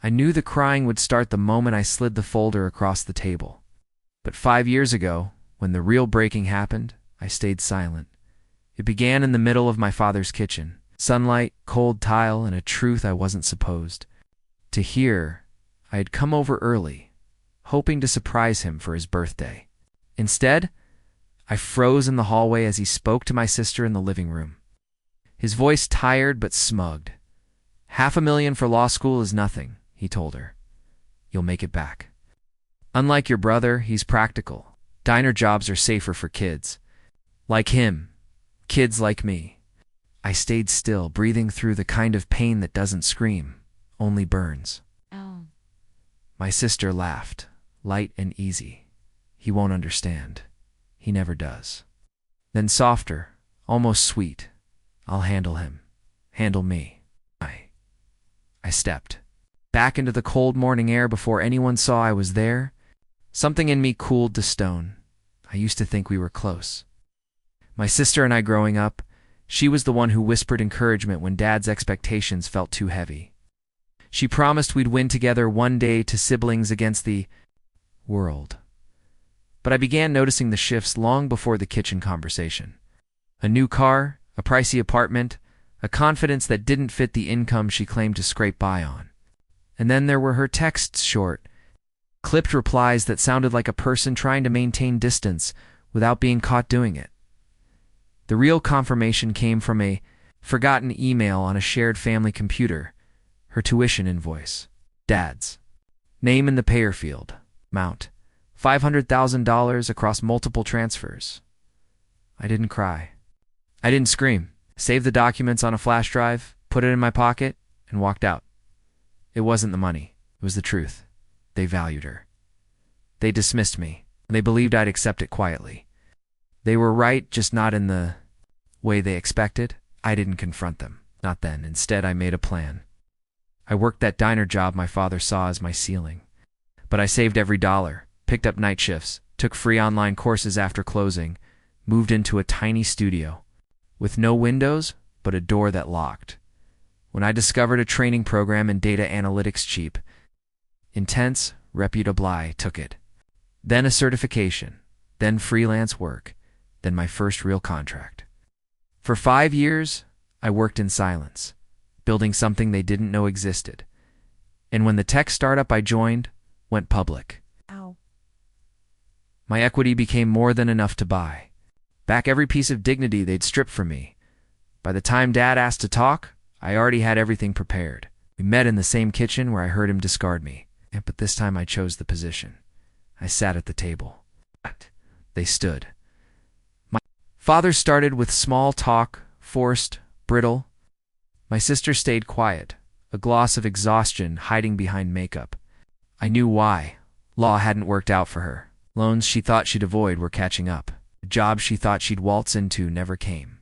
I knew the crying would start the moment I slid the folder across the table. But 5 years ago, when the real breaking happened, I stayed silent. It began in the middle of my father's kitchen. Sunlight, cold tile, and a truth I wasn't supposed to hear. I had come over early, hoping to surprise him for his birthday. Instead, I froze in the hallway as he spoke to my sister in the living room. His voice tired but smugged. "$500,000 for law school is nothing," he told her. "You'll make it back. Unlike your brother, he's practical. Diner jobs are safer for kids. Like him. Kids like me." I stayed still, breathing through the kind of pain that doesn't scream, only burns. Oh. My sister laughed, light and easy. "He won't understand. He never does." Then softer, almost sweet. "I'll handle him. Handle me." I stepped back into the cold morning air before anyone saw I was there. Something in me cooled to stone. I used to think we were close. My sister and I growing up, she was the one who whispered encouragement when Dad's expectations felt too heavy. She promised we'd win together one day to siblings against the world. But I began noticing the shifts long before the kitchen conversation. A new car, a pricey apartment, a confidence that didn't fit the income she claimed to scrape by on. And then there were her texts, short, clipped replies that sounded like a person trying to maintain distance without being caught doing it. The real confirmation came from a forgotten email on a shared family computer, her tuition invoice, Dad's. Name in the payer field, amount, $500,000 across multiple transfers. I didn't cry. I didn't scream. Saved the documents on a flash drive, put it in my pocket, and walked out. It wasn't the money. It was the truth. They valued her. They dismissed me. They believed I'd accept it quietly. They were right, just not in the way they expected. I didn't confront them. Not then. Instead, I made a plan. I worked that diner job my father saw as my ceiling. But I saved every dollar, picked up night shifts, took free online courses after closing, moved into a tiny studio, with no windows, but a door that locked. When I discovered a training program in data analytics cheap, intense, reputable, I took it. Then a certification, then freelance work, then my first real contract. For 5 years, I worked in silence, building something they didn't know existed. And when the tech startup I joined went public, my equity became more than enough to buy back every piece of dignity they'd stripped from me. By the time Dad asked to talk, I already had everything prepared. We met in the same kitchen where I heard him discard me. But this time I chose the position. I sat at the table. They stood. My father started with small talk, forced, brittle. My sister stayed quiet, a gloss of exhaustion hiding behind makeup. I knew why. Law hadn't worked out for her. Loans she thought she'd avoid were catching up. The job she thought she'd waltz into never came.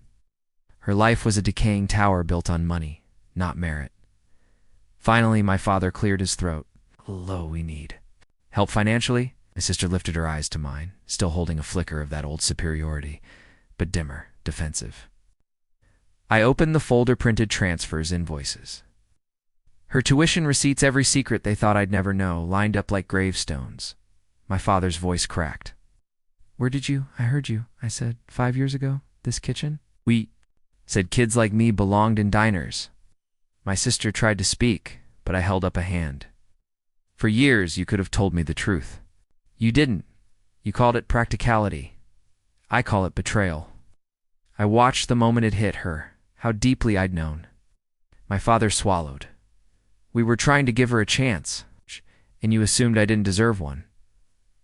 Her life was a decaying tower built on money, not merit. Finally, my father cleared his throat. "Hello, we need help financially?" My sister lifted her eyes to mine, still holding a flicker of that old superiority, but dimmer, defensive. I opened the folder-printed transfers invoices. Her tuition receipts, every secret they thought I'd never know, lined up like gravestones. My father's voice cracked. I heard you, I said, 5 years ago, this kitchen? We said kids like me belonged in diners. My sister tried to speak, but I held up a hand. For years, you could have told me the truth. You didn't. You called it practicality. I call it betrayal. I watched the moment it hit her, how deeply I'd known. My father swallowed. We were trying to give her a chance, and you assumed I didn't deserve one.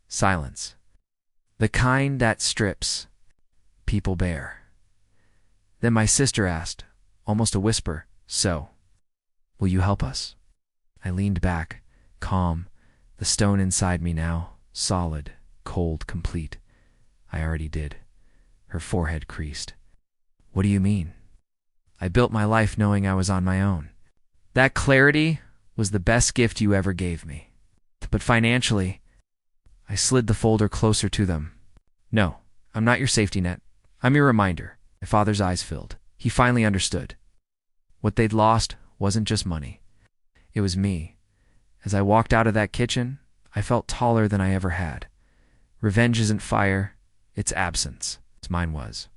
Silence. The kind that strips people bare. Then my sister asked, almost a whisper, "So, will you help us?" I leaned back, calm, the stone inside me now, solid, cold, complete. I already did. Her forehead creased. "What do you mean?" I built my life knowing I was on my own. That clarity was the best gift you ever gave me. But financially, I slid the folder closer to them. "No, I'm not your safety net. I'm your reminder." My father's eyes filled. He finally understood. What they'd lost wasn't just money. It was me. As I walked out of that kitchen, I felt taller than I ever had. Revenge isn't fire, it's absence. Mine was.